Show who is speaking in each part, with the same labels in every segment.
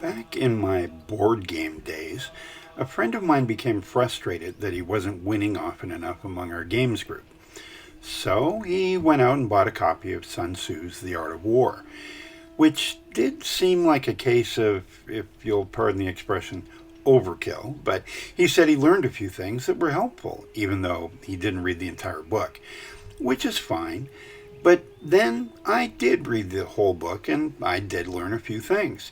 Speaker 1: Back in my board game days, a friend of mine became frustrated that he wasn't winning often enough among our games group. So he went out and bought a copy of Sun Tzu's The Art of War, which did seem like a case of, if you'll pardon the expression, overkill, but he said he learned a few things that were helpful, even though he didn't read the entire book, which is fine. But then I did read the whole book, and I did learn a few things.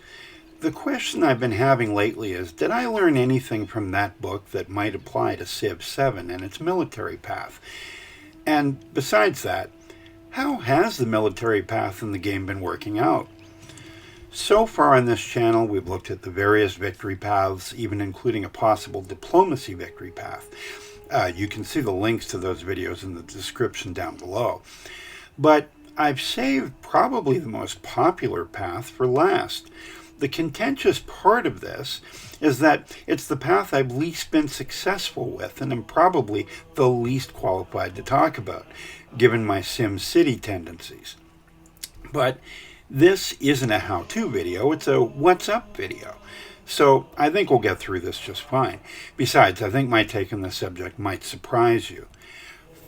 Speaker 1: The question I've been having lately is, did I learn anything from that book that might apply to Civ 7 and its military path? And besides that, how has the military path in the game been working out? So far on this channel, we've looked at the various victory paths, even including a possible diplomacy victory path. You can see the links to those videos in the description down below. But I've saved probably the most popular path for last. The contentious part of this is that it's the path I've least been successful with and am probably the least qualified to talk about, given my SimCity tendencies. But this isn't a how-to video, it's a what's up video. So I think we'll get through this just fine. Besides, I think my take on the subject might surprise you.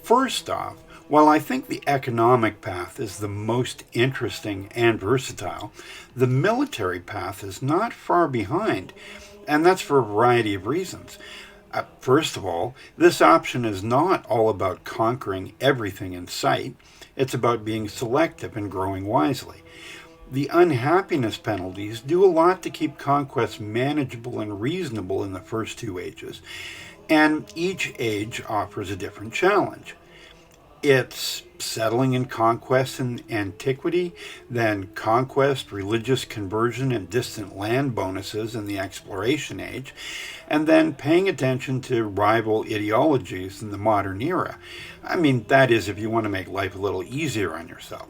Speaker 1: First off, while I think the economic path is the most interesting and versatile, the military path is not far behind, and that's for a variety of reasons. First of all, this option is not all about conquering everything in sight. It's about being selective and growing wisely. The unhappiness penalties do a lot to keep conquest manageable and reasonable in the first two ages, and each age offers a different challenge. It's settling in conquest and antiquity, then conquest, religious conversion, and distant land bonuses in the exploration age, and then paying attention to rival ideologies in the modern era. I mean, that is if you want to make life a little easier on yourself.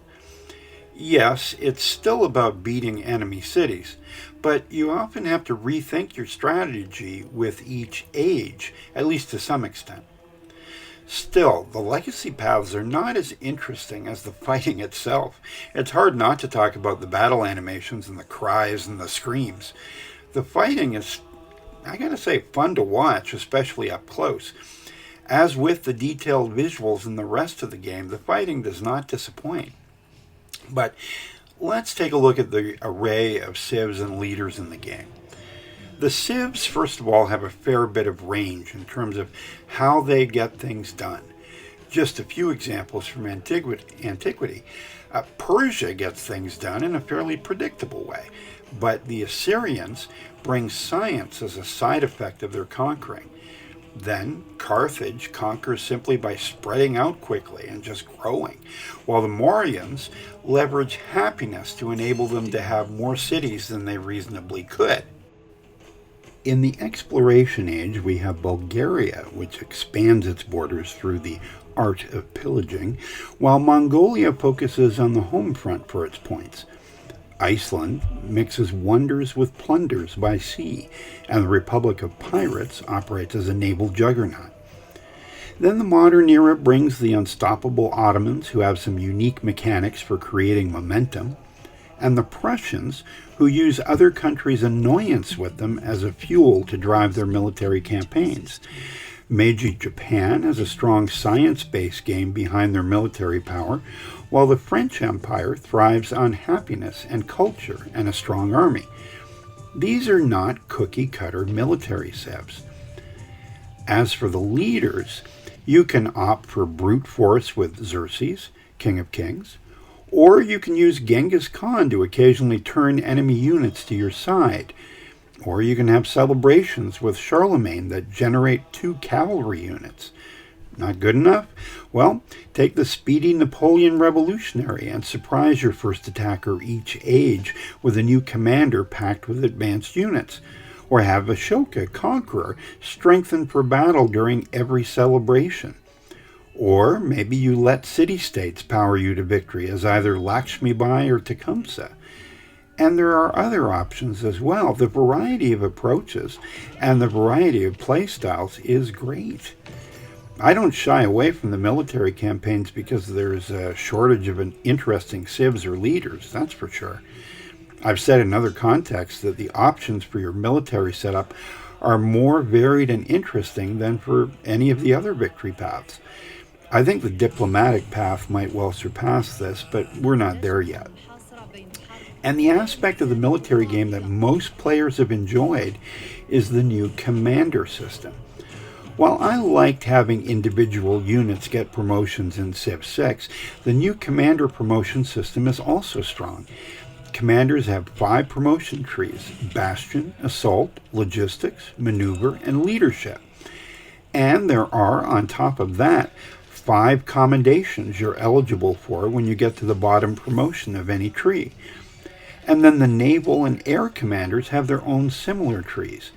Speaker 1: Yes, it's still about beating enemy cities, but you often have to rethink your strategy with each age, at least to some extent. Still, the legacy paths are not as interesting as the fighting itself. It's hard not to talk about the battle animations and the cries and the screams. The fighting is, I gotta say, fun to watch, especially up close. As with the detailed visuals in the rest of the game, the fighting does not disappoint. But let's take a look at the array of civs and leaders in the game. The civs, first of all, have a fair bit of range in terms of how they get things done. Just a few examples from antiquity. Persia gets things done in a fairly predictable way, but the Assyrians bring science as a side effect of their conquering. Then Carthage conquers simply by spreading out quickly and just growing, while the Mauryans leverage happiness to enable them to have more cities than they reasonably could. In the exploration age, we have Bulgaria, which expands its borders through the art of pillaging, while Mongolia focuses on the home front for its points. Iceland mixes wonders with plunders by sea, and the Republic of Pirates operates as a naval juggernaut. Then the modern era brings the unstoppable Ottomans, who have some unique mechanics for creating momentum, and the Prussians, who use other countries' annoyance with them as a fuel to drive their military campaigns. Meiji Japan has a strong science-based game behind their military power, while the French Empire thrives on happiness and culture and a strong army. These are not cookie-cutter military civs. As for the leaders, you can opt for brute force with Xerxes, King of Kings, or you can use Genghis Khan to occasionally turn enemy units to your side. Or you can have celebrations with Charlemagne that generate 2 cavalry units. Not good enough? Well, take the speedy Napoleon Revolutionary and surprise your first attacker each age with a new commander packed with advanced units. Or have Ashoka, Conqueror, strengthened for battle during every celebration. Or maybe you let city-states power you to victory as either Lakshmi Bai or Tecumseh. And there are other options as well. The variety of approaches and the variety of playstyles is great. I don't shy away from the military campaigns because there's a shortage of interesting civs or leaders, that's for sure. I've said in other contexts that the options for your military setup are more varied and interesting than for any of the other victory paths. I think the diplomatic path might well surpass this, but we're not there yet. And the aspect of the military game that most players have enjoyed is the new commander system. While I liked having individual units get promotions in Civ 6, the new commander promotion system is also strong. Commanders have 5 promotion trees: Bastion, Assault, Logistics, Maneuver, and Leadership. And there are, on top of that, 5 commendations you're eligible for when you get to the bottom promotion of any tree. And then the naval and air commanders have their own similar trees.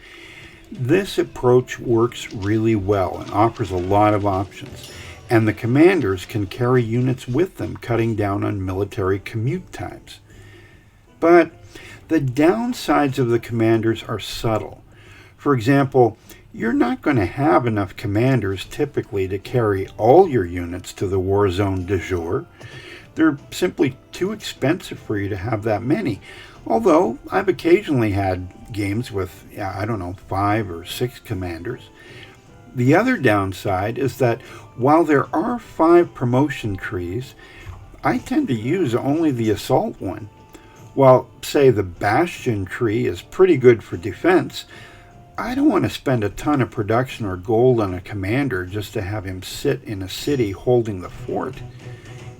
Speaker 1: This approach works really well and offers a lot of options, and the commanders can carry units with them, cutting down on military commute times. But the downsides of the commanders are subtle. For example, you're not going to have enough commanders typically to carry all your units to the war zone du jour. They're simply too expensive for you to have that many. Although I've occasionally had games with, 5 or 6 commanders. The other downside is that while there are 5 promotion trees, I tend to use only the assault one. While, say, the bastion tree is pretty good for defense, I don't want to spend a ton of production or gold on a commander just to have him sit in a city holding the fort.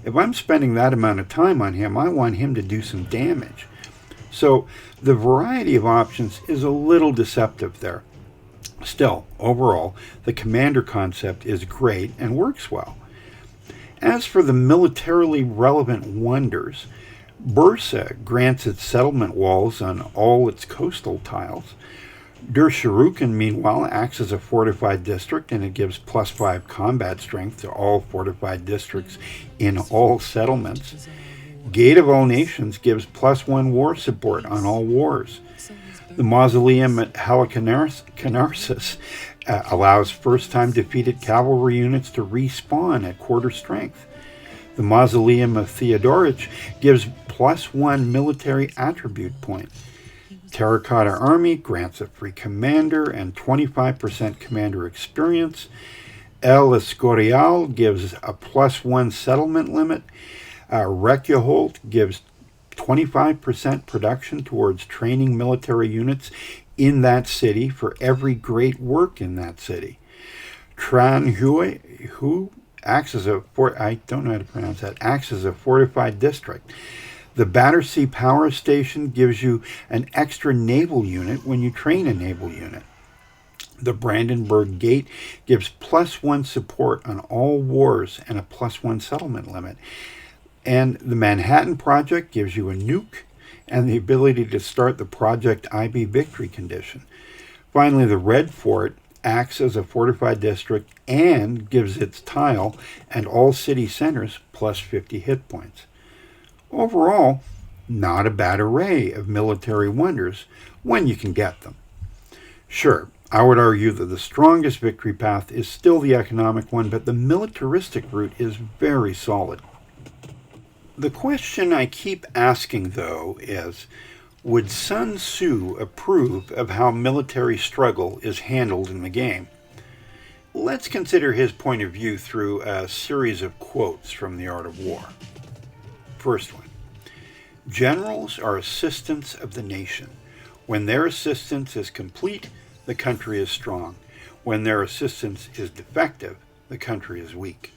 Speaker 1: If I'm spending that amount of time on him, I want him to do some damage. So the variety of options is a little deceptive there. Still, overall, the commander concept is great and works well. As for the militarily relevant wonders, Bursa grants its settlement walls on all its coastal tiles. Der Shuruken, meanwhile, acts as a fortified district, and it gives +5 combat strength to all fortified districts in all settlements. Gate of All Nations gives +1 war support on all wars. The Mausoleum at Halicarnassus allows first-time defeated cavalry units to respawn at quarter strength. The Mausoleum of Theodorich gives +1 military attribute point. Terracotta Army grants a free commander and 25% commander experience. El Escorial gives a +1 settlement limit. Recuholt gives 25% production towards training military units in that city for every great work in that city. Tran Hu acts as a fortified district. The Battersea Power Station gives you an extra naval unit when you train a naval unit. The Brandenburg Gate gives +1 support on all wars and a +1 settlement limit. And the Manhattan Project gives you a nuke and the ability to start the Project IB victory condition. Finally, the Red Fort acts as a fortified district and gives its tile and all city centers +50 hit points. Overall, not a bad array of military wonders when you can get them. Sure, I would argue that the strongest victory path is still the economic one, but the militaristic route is very solid. The question I keep asking, though, is, would Sun Tzu approve of how military struggle is handled in the game? Let's consider his point of view through a series of quotes from The Art of War. First one. Generals are assistants of the nation. When their assistance is complete, the country is strong. When their assistance is defective, the country is weak.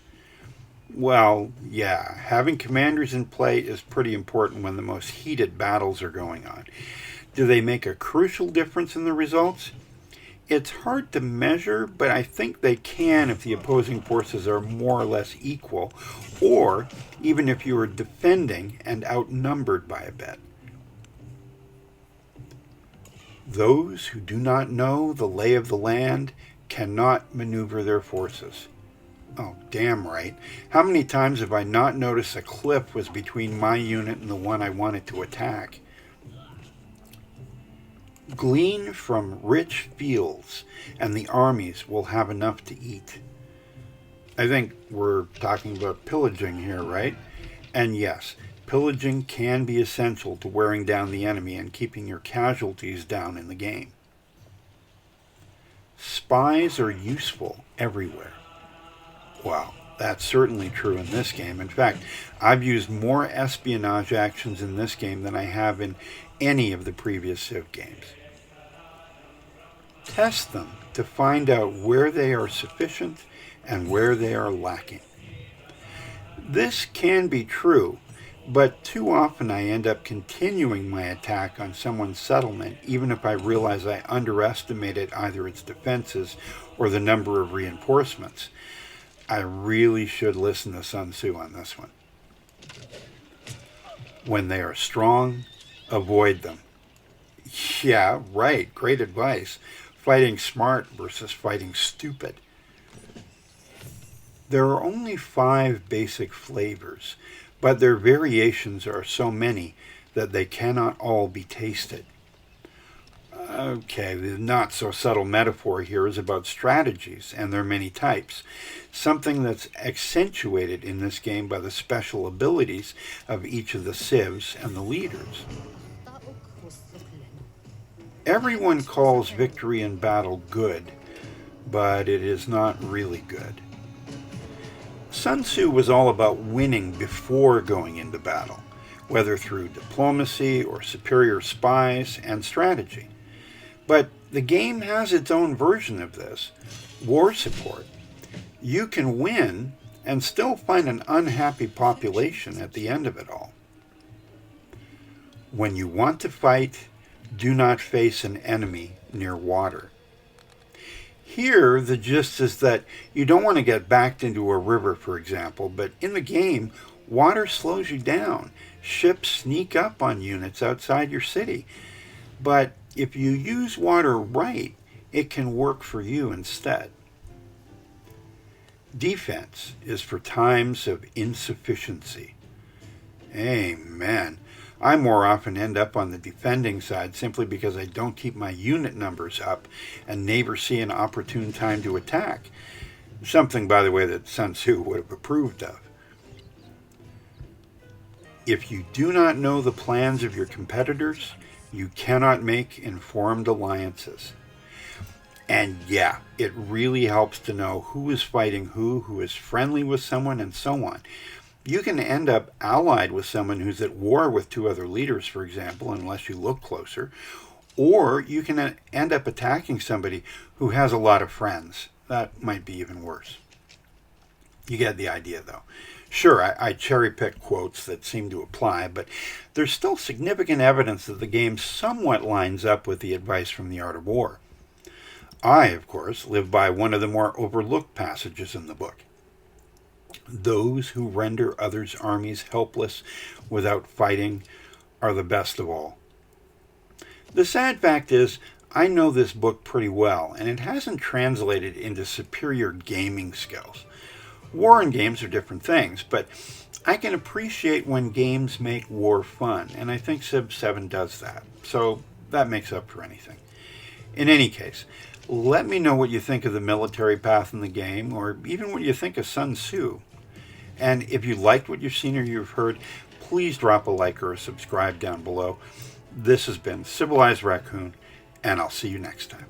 Speaker 1: Well, yeah, having commanders in play is pretty important when the most heated battles are going on. Do they make a crucial difference in the results? It's hard to measure, but I think they can if the opposing forces are more or less equal, or even if you are defending and outnumbered by a bit. Those who do not know the lay of the land cannot maneuver their forces. Oh, damn right. How many times have I not noticed a cliff was between my unit and the one I wanted to attack? Glean from rich fields, and the armies will have enough to eat. I think we're talking about pillaging here, right? And yes, pillaging can be essential to wearing down the enemy and keeping your casualties down in the game. Spies are useful everywhere. Well, that's certainly true in this game. In fact, I've used more espionage actions in this game than I have in any of the previous Civ games. Test them to find out where they are sufficient and where they are lacking. This can be true, but too often I end up continuing my attack on someone's settlement even if I realize I underestimated either its defenses or the number of reinforcements. I really should listen to Sun Tzu on this one. When they are strong, avoid them. Yeah, right, great advice. Fighting smart versus fighting stupid. There are only 5 basic flavors, but their variations are so many that they cannot all be tasted. Okay, the not so subtle metaphor here is about strategies and their many types, something that's accentuated in this game by the special abilities of each of the civs and the leaders. Everyone calls victory in battle good, but it is not really good. Sun Tzu was all about winning before going into battle, whether through diplomacy or superior spies and strategy. But the game has its own version of this, war support. You can win and still find an unhappy population at the end of it all. When you want to fight, do not face an enemy near water. Here, the gist is that you don't want to get backed into a river, for example, but in the game, water slows you down. Ships sneak up on units outside your city. But if you use water right, it can work for you instead. Defense is for times of insufficiency. Amen. I more often end up on the defending side simply because I don't keep my unit numbers up and never see an opportune time to attack. Something, by the way, that Sun Tzu would have approved of. If you do not know the plans of your competitors, you cannot make informed alliances. And yeah, it really helps to know who is fighting who is friendly with someone, and so on. You can end up allied with someone who's at war with 2 other leaders, for example, unless you look closer. Or you can end up attacking somebody who has a lot of friends. That might be even worse. You get the idea, though. Sure, I cherry-pick quotes that seem to apply, but there's still significant evidence that the game somewhat lines up with the advice from The Art of War. I, of course, live by one of the more overlooked passages in the book. Those who render others' armies helpless without fighting are the best of all. The sad fact is, I know this book pretty well, and it hasn't translated into superior gaming skills. War and games are different things, but I can appreciate when games make war fun, and I think Civ 7 does that, so that makes up for anything. In any case, let me know what you think of the military path in the game, or even what you think of Sun Tzu. And if you liked what you've seen or you've heard, please drop a like or a subscribe down below. This has been Civilized Raccoon, and I'll see you next time.